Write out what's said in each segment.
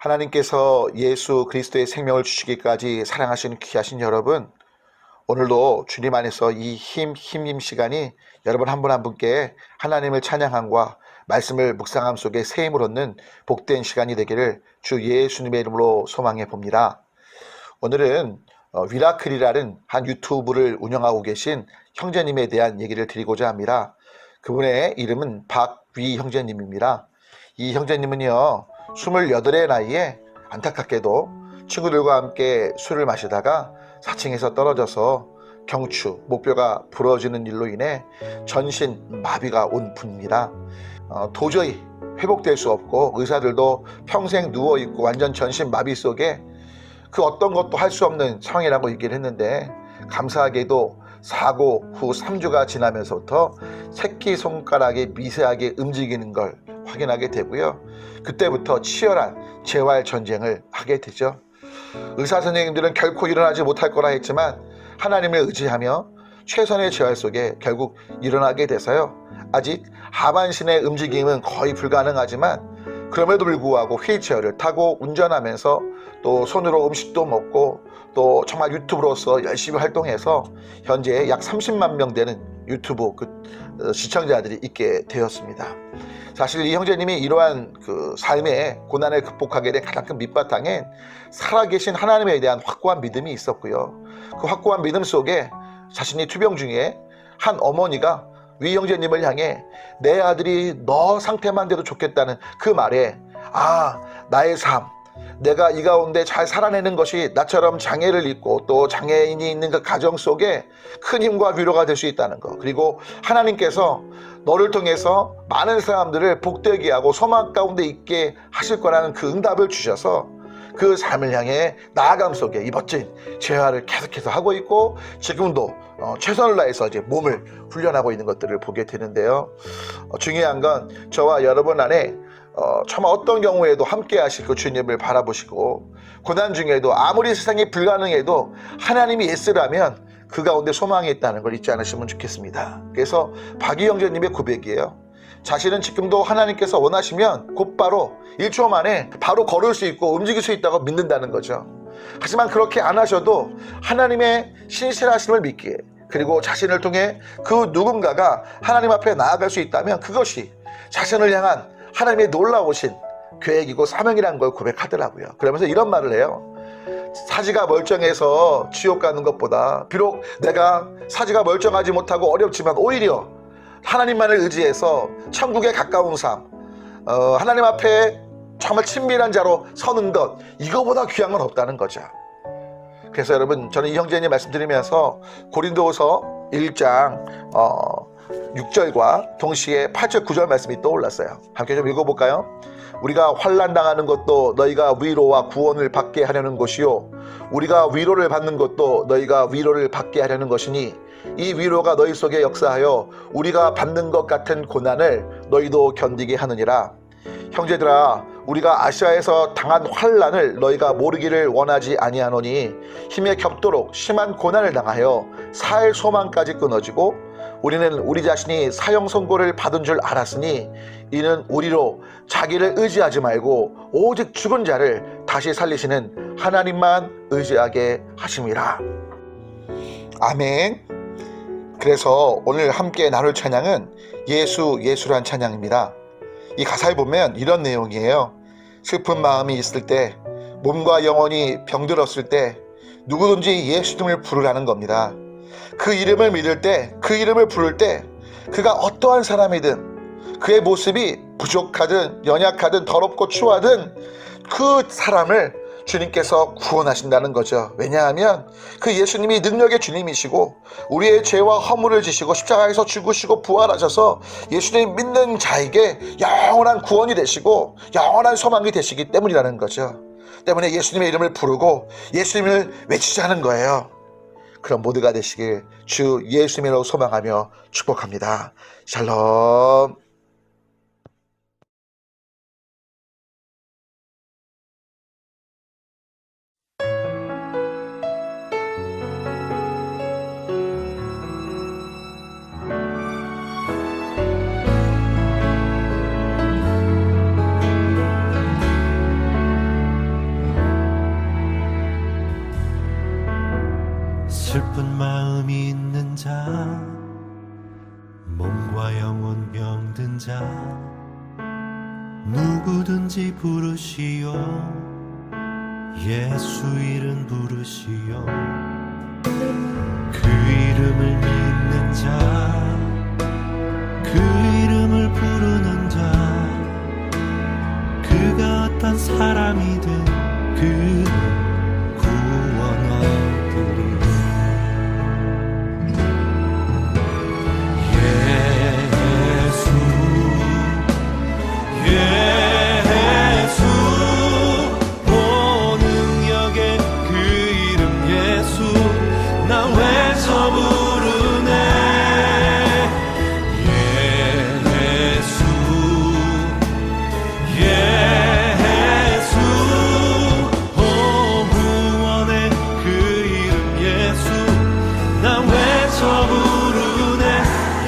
하나님께서 예수 그리스도의 생명을 주시기까지 사랑하시는 귀하신 여러분, 오늘도 주님 안에서 이 힘 시간이 여러분 한 분 한 분께 하나님을 찬양함과 말씀을 묵상함 속에 새 힘을 얻는 복된 시간이 되기를 주 예수님의 이름으로 소망해 봅니다. 오늘은 위라클이라는 한 유튜브를 운영하고 계신 형제님에 대한 얘기를 드리고자 합니다. 그분의 이름은 박위 형제님입니다. 이 형제님은요, 28의 나이에 안타깝게도 친구들과 함께 술을 마시다가 4층에서 떨어져서 경추, 목뼈가 부러지는 일로 인해 전신 마비가 온 분입니다. 도저히 회복될 수 없고 의사들도 평생 누워있고 완전 전신 마비 속에 그 어떤 것도 할 수 없는 상황이라고 얘기를 했는데, 감사하게도 사고 후 3주가 지나면서부터 새끼손가락이 미세하게 움직이는 걸 확인하게 되고요. 그때부터 치열한 재활 전쟁을 하게 되죠. 의사 선생님들은 결코 일어나지 못할 거라 했지만 하나님을 의지하며 최선의 재활 속에 결국 일어나게 돼서요. 아직 하반신의 움직임은 거의 불가능하지만 그럼에도 불구하고 휠체어를 타고 운전하면서 또 손으로 음식도 먹고 또 정말 유튜브로서 열심히 활동해서 현재 약 30만 명 되는 유튜브 시청자들이 있게 되었습니다. 사실 이 형제님이 이러한 삶의 고난을 극복하게 된 가장 큰 밑바탕엔 살아계신 하나님에 대한 확고한 믿음이 있었고요. 그 확고한 믿음 속에 자신이 투병 중에 한 어머니가 위 형제님을 향해 내 아들이 너 상태만 돼도 좋겠다는 그 말에, 나의 삶, 내가 이 가운데 잘 살아내는 것이 나처럼 장애를 입고 또 장애인이 있는 그 가정 속에 큰 힘과 위로가 될 수 있다는 것, 그리고 하나님께서 너를 통해서 많은 사람들을 복되게 하고 소망 가운데 있게 하실 거라는 그 응답을 주셔서 그 삶을 향해 나아감 속에 이 멋진 재활을 계속해서 하고 있고, 지금도 최선을 다해서 이제 몸을 훈련하고 있는 것들을 보게 되는데요. 중요한 건 저와 여러분 안에 정말 어떤 경우에도 함께 하실 그 주님을 바라보시고, 고난 중에도 아무리 세상이 불가능해도 하나님이 예스라면 그 가운데 소망이 있다는 걸 잊지 않으시면 좋겠습니다. 그래서 박희 형제님의 고백이에요. 자신은 지금도 하나님께서 원하시면 곧바로 1초 만에 바로 걸을 수 있고 움직일 수 있다고 믿는다는 거죠. 하지만 그렇게 안 하셔도 하나님의 신실하심을 믿기에, 그리고 자신을 통해 그 누군가가 하나님 앞에 나아갈 수 있다면 그것이 자신을 향한 하나님의 놀라우신 계획이고 사명이라는 걸 고백하더라고요. 그러면서 이런 말을 해요. 사지가 멀쩡해서 지옥 가는 것보다, 비록 내가 사지가 멀쩡하지 못하고 어렵지만 오히려 하나님만을 의지해서 천국에 가까운 삶, 하나님 앞에 정말 친밀한 자로 서는 것, 이거보다 귀한 건 없다는 거죠. 그래서 여러분, 저는 이 형제님 말씀드리면서 고린도후서 1장 6절과 동시에 8절 9절 말씀이 떠올랐어요. 함께 좀 읽어볼까요? 우리가 환난 당하는 것도 너희가 위로와 구원을 받게 하려는 것이요, 우리가 위로를 받는 것도 너희가 위로를 받게 하려는 것이니 이 위로가 너희 속에 역사하여 우리가 받는 것 같은 고난을 너희도 견디게 하느니라. 형제들아, 우리가 아시아에서 당한 환난을 너희가 모르기를 원하지 아니하노니 힘에 겹도록 심한 고난을 당하여 살 소망까지 끊어지고, 우리는 우리 자신이 사형 선고를 받은 줄 알았으니 이는 우리로 자기를 의지하지 말고 오직 죽은 자를 다시 살리시는 하나님만 의지하게 하심이라. 아멘. 그래서 오늘 함께 나눌 찬양은 예수란 찬양입니다. 이 가사에 보면 이런 내용이에요. 슬픈 마음이 있을 때, 몸과 영혼이 병들었을 때 누구든지 예수님을 부르라는 겁니다. 그 이름을 믿을 때, 그 이름을 부를 때 그가 어떠한 사람이든, 그의 모습이 부족하든 연약하든 더럽고 추하든 그 사람을 주님께서 구원하신다는 거죠. 왜냐하면 그 예수님이 능력의 주님이시고 우리의 죄와 허물을 지시고 십자가에서 죽으시고 부활하셔서 예수님 믿는 자에게 영원한 구원이 되시고 영원한 소망이 되시기 때문이라는 거죠. 때문에 예수님의 이름을 부르고 예수님을 외치자는 거예요. 그럼 모두가 되시길 주 예수님으로 소망하며 축복합니다. 샬롬. 슬픈 마음이 있는 자, 몸과 영혼 병든 자, 누구든지 부르시오. 예수 이름 부르시오. 그 이름을 믿는 자, 그 이름을 부르는 자, 그가 어떤 사람이든 그는 구원 얻으리. 예수 오능력의 그 이름 예수, 나 외쳐 부르네. 예수 오 구원의 그 이름 예수, 나 외쳐 부르네.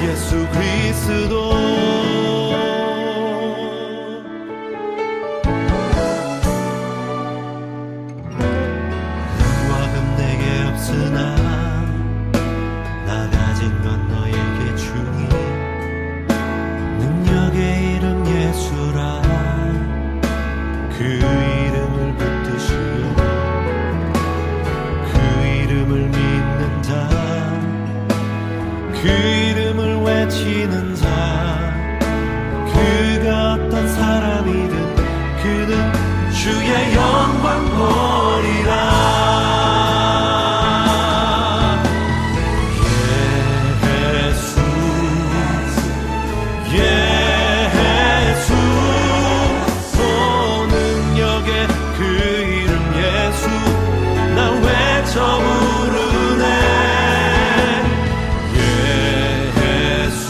예수 그리스도. 나 가진 건 너에게 주니 능력의 이름 예수라. 그 이름을 붙드시오. 그 이름을 믿는 자, 그 이름을 외치는 자, 그가 어떤 사람이든 그는 주의 영광 보리라. 예수 오 능력의 그 이름 예수, 나 외쳐 부르네. 예수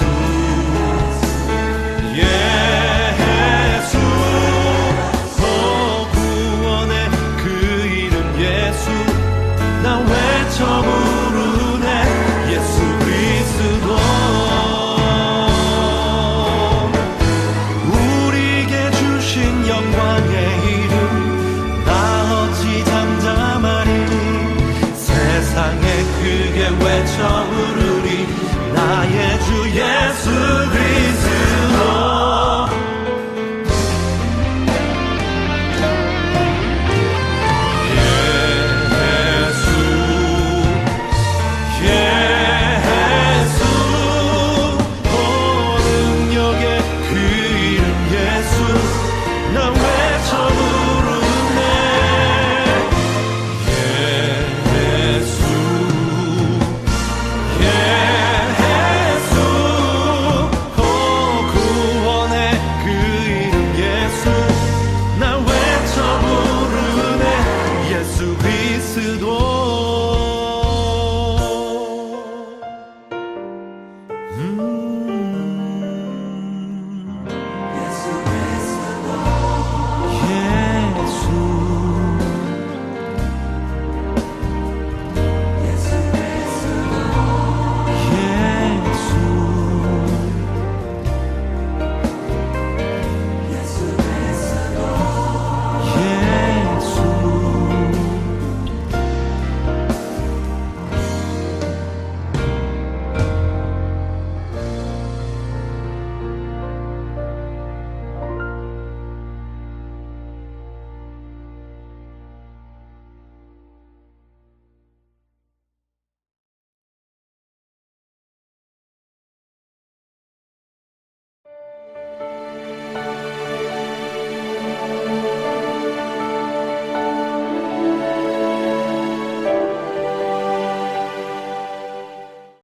오 구원의 그 이름 예수, 나 외쳐 부르네. 예수 그리스도. 영광의 이름, 나 어찌 잠잠하리. 세상에 크게 외쳐 부르리. 나의 주 예수 그리스도. 예수 그리스도.